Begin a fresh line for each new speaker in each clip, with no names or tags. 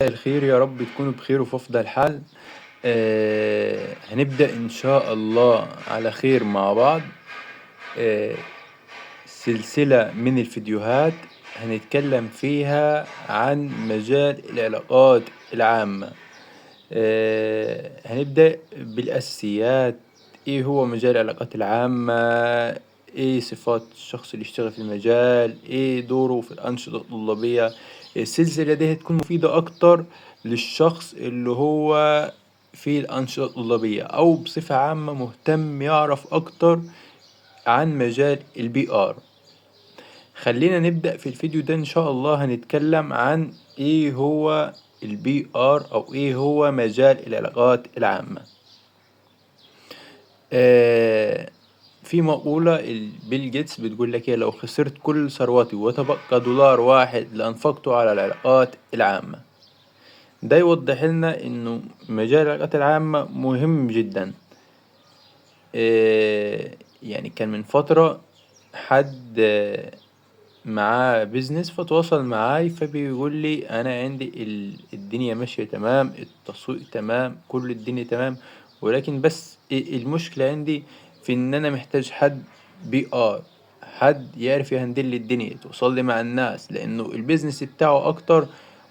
الخير، يا رب تكونوا بخير وفي أفضل حال. هنبدأ إن شاء الله على خير مع بعض. آه سلسلة من الفيديوهات هنتكلم فيها عن مجال العلاقات العامة. هنبدأ بالأساسيات. إيه هو مجال العلاقات العامة؟ إيه صفات الشخص اللي يشتغل في المجال؟ إيه دوره في الأنشطة الطلابية؟ السلسلة دي هتكون مفيدة أكتر للشخص اللي هو في الأنشطة الطلابية أو بصفة عامة مهتم يعرف أكتر عن مجال البي آر. خلينا نبدأ في الفيديو ده. إن شاء الله هنتكلم عن إيه هو البي آر أو إيه هو مجال العلاقات العامة. في مقولة بيل جيتس بتقول لك إيه: لو خسرت كل ثروتي وتبقى دولار واحد لأنفقته على العلاقات العامة. ده يوضح لنا إنه مجال العلاقات العامة مهم جدا. يعني كان من فترة حد معاه بيزنس فتواصل معاي فبيقول لي انا عندي الدنيا ماشية تمام، التسويق تمام، كل الدنيا تمام، ولكن بس المشكلة عندي في ان انا محتاج حد بي ار، حد يعرف يهندل لي الدنيا توصل لي مع الناس، لانه البيزنس بتاعه اكتر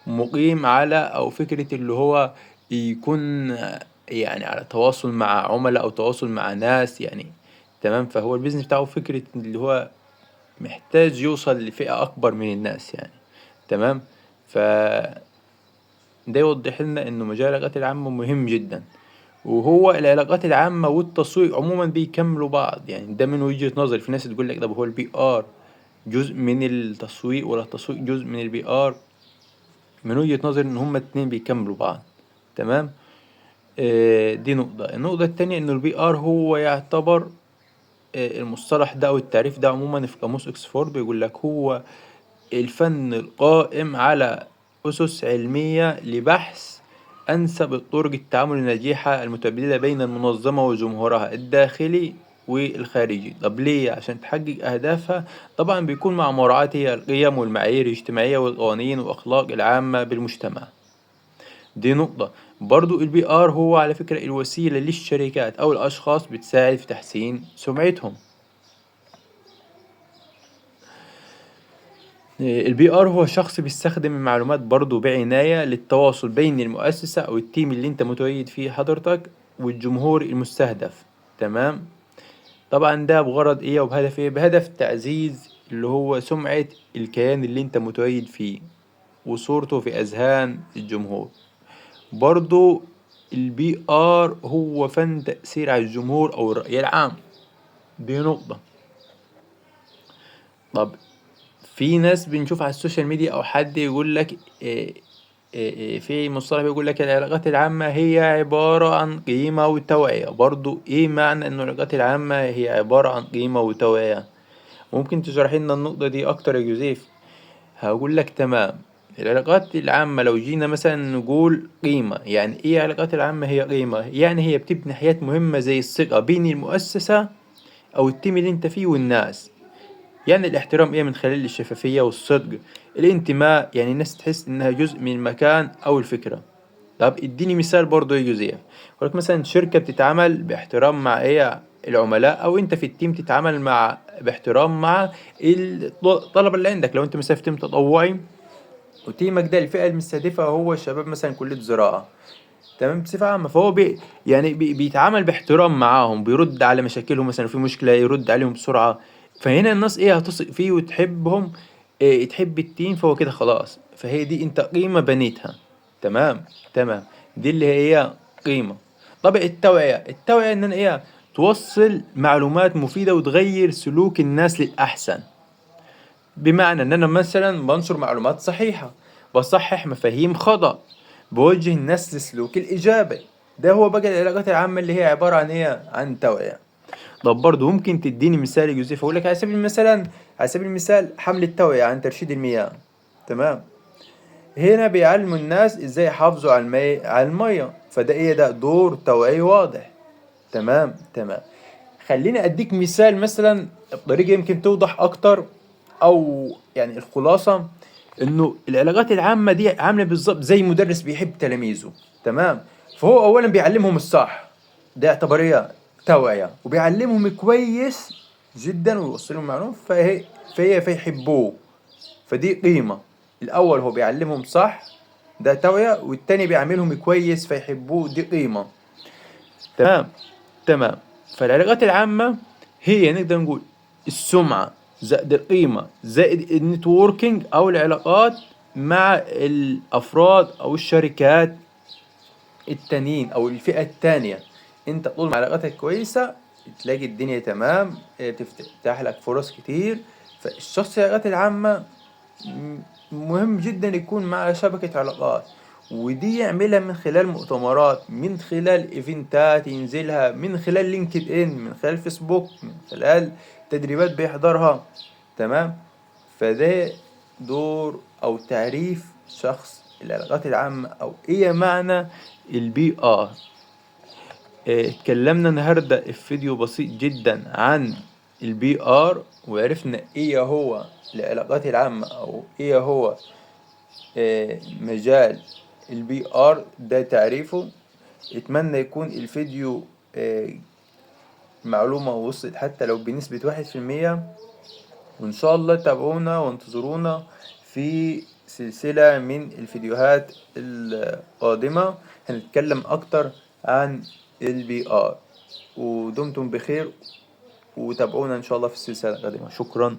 مقيم على او فكرة اللي هو يكون يعني على تواصل مع عملاء او تواصل مع ناس يعني. تمام. فهو البيزنس بتاعه فكرة اللي هو محتاج يوصل لفئة أكبر من الناس يعني. تمام. ف ده يوضح لنا إنه مجال العلاقات العامة مهم جدا، وهو العلاقات العامة والتسويق عموما بيكملوا بعض يعني. ده من وجهة نظري. في ناس تقول لك ده هو البي آر جزء من التسويق ولا التسويق جزء من البي آر. من وجهة نظري إن هما الاتنين بيكملوا بعض. تمام. دي نقطة. النقطة التانية إنه البي آر هو يعتبر المصطلح ده أو التعريف ده عموما في قاموس إكسفورد بيقول لك هو الفن القائم على أسس علمية لبحث أنسب الطرق التعامل الناجحة المتبادلة بين المنظمة وجمهورها الداخلي والخارجي. طب ليه؟ عشان تحقق أهدافها. طبعا بيكون مع مراعاة القيم والمعايير الاجتماعية والقوانين والأخلاق العامة بالمجتمع. دي نقطة. برضو البي آر هو على فكرة الوسيلة للشركات أو الأشخاص بتساعد في تحسين سمعتهم. البي ار هو شخص بيستخدم المعلومات برضو بعناية للتواصل بين المؤسسة أو التيم اللي انت متواجد فيه حضرتك والجمهور المستهدف. تمام. طبعا ده بغرض ايه وبهدف ايه؟ بهدف تعزيز اللي هو سمعة الكيان اللي انت متواجد فيه وصورته في أذهان الجمهور. برضو البي ار هو فن تأثير على الجمهور أو الرأي العام. دي نقطة. طب في ناس بنشوف على السوشيال ميديا او حد يقول لك في مصطلح بيقول لك العلاقات العامة هي عبارة عن قيمة وتوعية. برضو ايه معنى انه العلاقات العامة هي عبارة عن قيمة وتوعية؟ ممكن تشرح لنا النقطة دي اكتر يا جوزيف؟ هقول لك تمام. العلاقات العامة لو جينا مثلا نقول قيمة، يعني ايه العلاقات العامة هي قيمة؟ يعني هي بتبني حياة مهمة زي الثقة بين المؤسسة او التيم اللي انت فيه والناس. يعني الاحترام ايه؟ من خلال الشفافية والصدق. الانتماء يعني الناس تحس انها جزء من المكان او الفكرة. طب اديني مثال برضو يا جوزيف. ولك مثلا شركة بتتعامل باحترام مع ايه؟ العملاء، او انت في التيم تتعامل مع باحترام مع الطلبة اللي عندك. لو انت مثلا في تيم تطوعي وتيمك ده الفئة المستهدفة هو الشباب مثلا كلية زراعة، تمام، بصفة عامة، فهو يعني بيتعامل باحترام معاهم، بيرد على مشاكلهم، مثلا في مشكلة يرد عليهم بسرعة. فهنا الناس ايه؟ هتثق فيه وتحبهم. إيه؟ تحب التيم. فهو كده خلاص. فهي دي انت قيمة بنيتها. تمام. تمام. دي اللي هي قيمة. طب التوعية ان انا ايه؟ توصل معلومات مفيدة وتغير سلوك الناس للأحسن. بمعنى ان انا مثلا بنشر معلومات صحيحة، بصحح مفاهيم خطأ، بوجه الناس لسلوك الإيجابي. ده هو بقى العلاقات العامة اللي هي عبارة عن ايه؟ عن توعية. طب برضه ممكن تديني مثال يا يوسف؟ اقول لك على سبيل المثال حملة توعية عن ترشيد المياه. تمام. هنا بيعلموا الناس ازاي يحافظوا على المية. فده ايه؟ ده دور توعية واضح. تمام. تمام. خليني اديك مثال مثلا بطريقة يمكن توضح اكتر، او يعني الخلاصة. إنه العلاقات العامة دي عاملة بالظبط زي مدرس بيحب تلاميذه، تمام؟ فهو أولا بيعلمهم الصح، ده اعتبارية توعية، وبيعلمهم كويس جدا ويوصلهم معلومة فيحبوه، فدي قيمة. الأول هو بيعلمهم صح، ده توعية، والتاني بيعملهم كويس فيحبوه، دي قيمة. تمام تمام. فالعلاقات العامة هي نقدر نقول السمعة زائد القيمة زائد النتوركينج أو العلاقات مع الأفراد أو الشركات التانيين أو الفئة التانية. أنت طول ما علاقاتك كويسة تلاقي الدنيا تمام، تفتح لك فرص كتير. فالشخص العلاقات العامة مهم جدا يكون مع شبكة علاقات، ودي يعملها من خلال مؤتمرات، من خلال ايفنتات ينزلها، من خلال لينكد ان، من خلال فيسبوك، من خلال تدريبات بيحضرها. تمام. فده دور او تعريف شخص العلاقات العامة او ايه معنى البي ار. اتكلمنا النهاردة في فيديو بسيط جدا عن البي ار، وعرفنا ايه هو العلاقات العامة او ايه هو مجال البي ار، ده تعريفه. اتمنى يكون الفيديو معلومة وصلت حتى لو بنسبة 1%. وإن شاء الله تابعونا وانتظرونا في سلسلة من الفيديوهات القادمة، هنتكلم أكتر عن البي آر. ودمتم بخير، وتابعونا إن شاء الله في السلسلة القادمة. شكرا.